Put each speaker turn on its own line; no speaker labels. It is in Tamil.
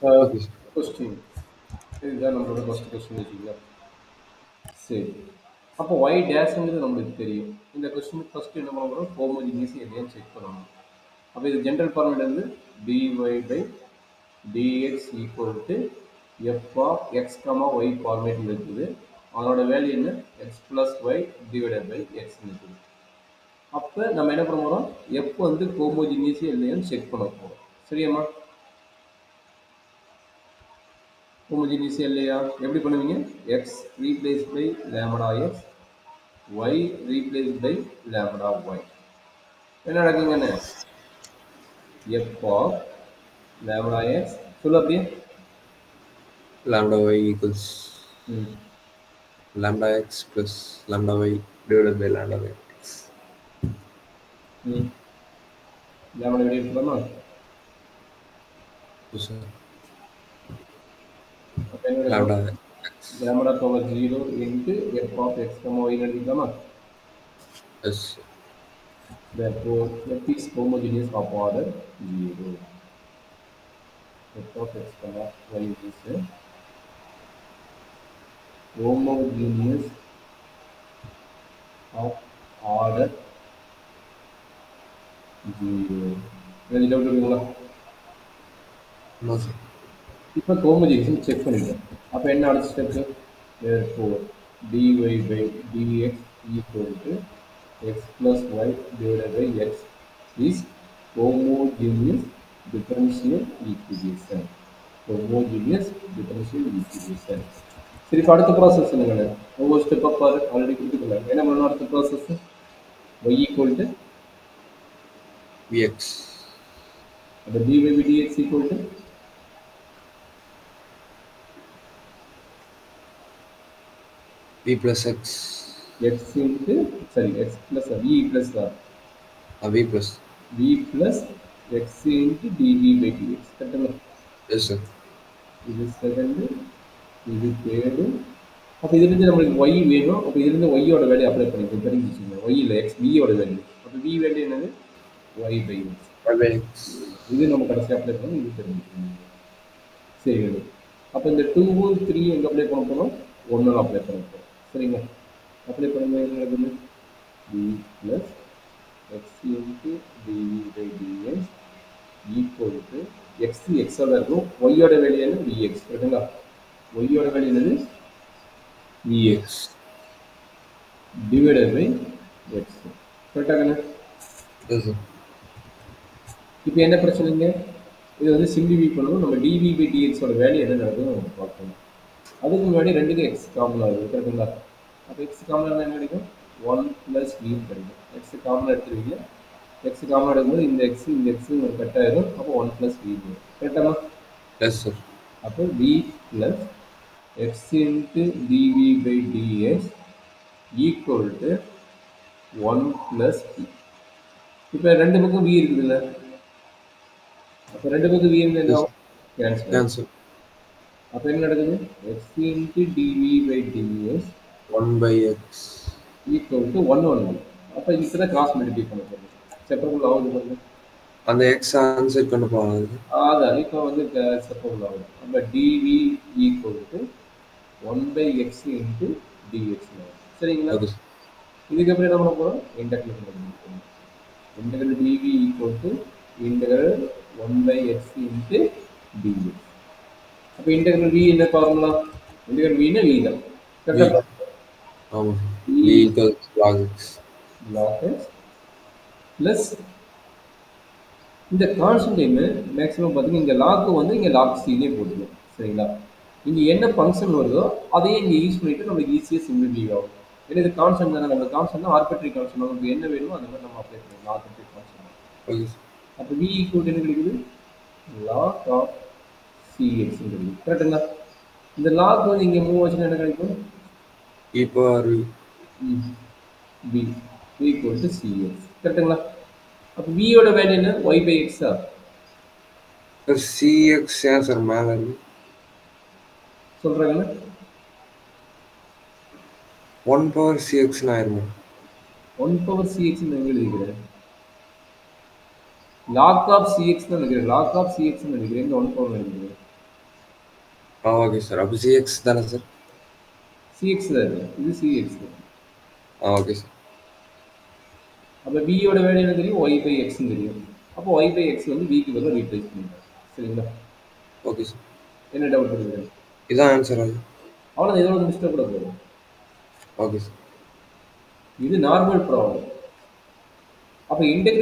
Uh,
Okay, sir.
Question. இதுதான் நம்மளோட ஃபர்ஸ்ட் கொஸ்டின் வச்சுக்கலாம். சரி. அப்போ ஒய் டேஷ்ங்கிறது நம்மளுக்கு தெரியும். இந்த கொஸ்டினுக்கு ஃபர்ஸ்ட் என்ன பண்ண போறோம்? ஹோமோஜினியஸ் இல்லையான்னு செக் பண்ணணும். அப்போ இது ஜென்ரல் ஃபார்மேட் வந்து dy by dx equal to f of x comma y ஃபார்மேட்டில் இருக்குது. அதனோட வேல்யூ என்ன? X plus y divided by x இருக்குது. அப்போ நம்ம என்ன பண்ண போறோம்? எஃப் வந்து ஹோமோஜினியஸ் இல்லையான்னு செக் பண்ண போறோம். சரியாம்மா? homogeneous இல்லையா எப்படி பண்ணுவீங்க x replaced by lambda x y replaced by lambda y என்ன நடக்குங்கன்னு f of lambda x சொல்ல அப்படியே
Lambda y equals
ம்
lambda x plus lambda y divided by lambda y x.
ம் lambda வெளியே எடுத்துலாமா
Yes, sir.
அப்போ என்ன நடக்கும்
Lambda x.
lambda power 0 into f of x comma y எழுதிக்கலாமா
Yes.
therefore f is homogeneous of order 0 f of x comma y is a homogeneous of order 0 ஏதாவது டவுட் இருக்குங்களா
No, sir.
இப்போ ஹோமோஜினியஸ் செக் பண்ணிட்டோம் அப்போ என்ன அடுத்த step therefore dy by dx equal to x plus y divided by x is homogeneous differential equation homogeneous differential equation சரி இப்போ அடுத்த ப்ராசஸ் என்னங்க ஒவ்வொரு ஸ்டெப்பாக பாரு ஆல்ரெடி கொடுத்துக்கலாம் என்ன பண்ணணும் அடுத்த process y equal to
Vx.
அப்போ dy by dx equal to
V plus x.
x into sorry x plus v plus
V plus.
v plus x into dv by dx கரெக்டுங்களா
Yes, sir.
இது செகண்டு இது தேர்டு அப்போ இதுலேருந்து நம்மளுக்கு y வேணும் அப்போ இதுலேருந்து y ஓட வேல்யூ அப்ளை பண்ணிக்கணும் தெரிஞ்சிச்சுங்க y இல்லை x v ஓட வேல்யூ அப்போ v வேல்யூ என்னது y by x
Y by x.
இது நம்ம கடைசி அப்ளை பண்ணணும் இது தெரிஞ்சுக்கணும் சரி அப்போ இந்த 2 3 எங்கே அப்ளை பண்ண போகிறோம் ஒன்றில் அப்ளை பண்ண போகிறோம் சரிங்களா அப்ளை பண்ணும்போது என்ன நடக்குது v plus x into dv by dx equal to x x ஆக இருக்கும் y ஓட வேல்யூ என்ன vx கரெக்டுங்களா y ஓட வேல்யூ என்னது vx divided by x கரெக்டாக
Yes, sir.
இப்போ என்ன பிரச்சனைங்க இது வந்து சிம்பிளிஃபை பண்ணணும் நம்ம dv by dx ஓட வேல்யூ என்ன நடக்குதுன்னு நம்ம பார்க்கணும் அதுக்கு முன்னாடி ரெண்டுக்கும் எக்ஸ் காமனாக இருக்குது கரெக்டுங்களா அப்போ எக்ஸ் காமனாக என்ன கிடைக்கும் 1 ப்ளஸ் v கிடைக்கும் எக்ஸ் காமனாக எடுத்துருவீங்க எக்ஸ் காமனாக எடுக்கும்போது இந்த எக்ஸ் கட் ஆயிரும் அப்போ 1 ப்ளஸ் v கரெக்டாமா
Yes, sir.
அப்போ v plus x into dv பை dx equal to 1 plus v இப்போ ரெண்டு பக்கம் v இருக்குதுல்ல அப்போ ரெண்டு பக்கம் v இருந்தால் என்ன
Yes.
ஆகும் கேன்சல்
Cancel.
அப்போ என்ன நடக்குது எக்ஸ் இன்ட்டு dv பை dx
1 by x.
Equal to 1 1 அப்போ இப்போ தான் கிராஸ் மல்டிப்ளை பண்ண போகிறோம் செப்பரபிள் ஆகுது பாருங்க
அந்த x ஆன்சர் பண்ண போகாது.
அதான் இப்போ வந்து செப்பரபிள் ஆகுது அப்போ டிவி ஈக்குவல் டு 1 பை எக்ஸ் இன்ட்டு டிஎக்ஸ் சரிங்களா
Okay, sir.
இதுக்கப்புறம் என்ன பண்ண போகிறோம் இன்டெகிரல் பண்ணணும் integral dv equal to integral 1 பை எக்ஸ் இன்ட்டு டிஎக்ஸ் அப்போ இன்டெகிரல் வி என்ன ஃபார்முலா இன்டெகிரல் வின்னா வி தான் கரெக்டாக
ஆமாம். V equals log x.
log x plus இந்த கான்ஸ்டன்ட் டைமு மேக்ஸிமம் பார்த்தீங்கன்னா இங்கே லாக்கு வந்து இங்கே லாக் சின்னே போட்டுருவோம் சரிங்களா இங்கே என்ன ஃபங்க்ஷன் வருதோ அதையே இங்கே யூஸ் பண்ணிவிட்டு நம்மளுக்கு ஈஸியாக சிம்பிளிஃபை ஆகும் ஏன்னா இது கான்ஸ்டன்ட் தானே நம்ம கான்ஸ்டன்ட்னா ஆர்பிட்ரி கான்ஸ்டன்ட் நமக்கு என்ன வேணுமோ அந்த மாதிரி நம்ம அப்ளை பண்ணுவோம் ஆர்பிட்ரி கான்ஸ்டன்ட்
Okay, sir.
அப்போ வி ஈக்குவல் என்ன கிடைக்குது லாக் ஆஃப் சிஎக்ஸ் கிடைக்குது கரெக்டுங்களா இந்த லாக் வந்து இங்கே மூவ் ஆச்சுன்னா என்ன கிடைக்கும்
E power v.
B equal to cx கரெக்டுங்களா அப்போ வியோட வேல்யூ என்ன ஒய் பை எக்ஸா
Sir, cx ஏன் சார் மேலே இருக்கு?
சொல்கிறாங்கண்ணா
1 power cx ஆயிருமா?
1 பவர் சிஎக்ஸ் எங்கே எழுதிக்கிறேன் லாக் ஆஃப் சிஎக்ஸ் தான் நினைக்கிறேன் லாக் ஆஃப் சிஎக்ஸ் நினைக்கிறேன் இந்த 1 பவர் நினைக்கிறேன்
ஓகே சார். அப்போ சிஎக்ஸ் தானே சார்?
சிஎக்ஸ் தான் இது சிஎக்ஸ்.
Okay sir.
அப்போ வியோட வேல்யூ என்ன தெரியும், ஒய் பை எக்ஸ்ன்னு தெரியும். அப்போ ஒய் பை எக்ஸ் வந்து விக்கு பதிலாக ரீப்ளேஸ் பண்ணிட்டாங்க. சரிங்களா?
Okay sir.
என்ன டவுட் இருக்குது?
இதான் ஆன்சர் அது.
அவ்வளோ இதோட மிஸ்டேக் கூட போதும்.
Okay sir.
இது நார்மல் ப்ராப்ளம். அப்போ இன்டெகிரேஷன்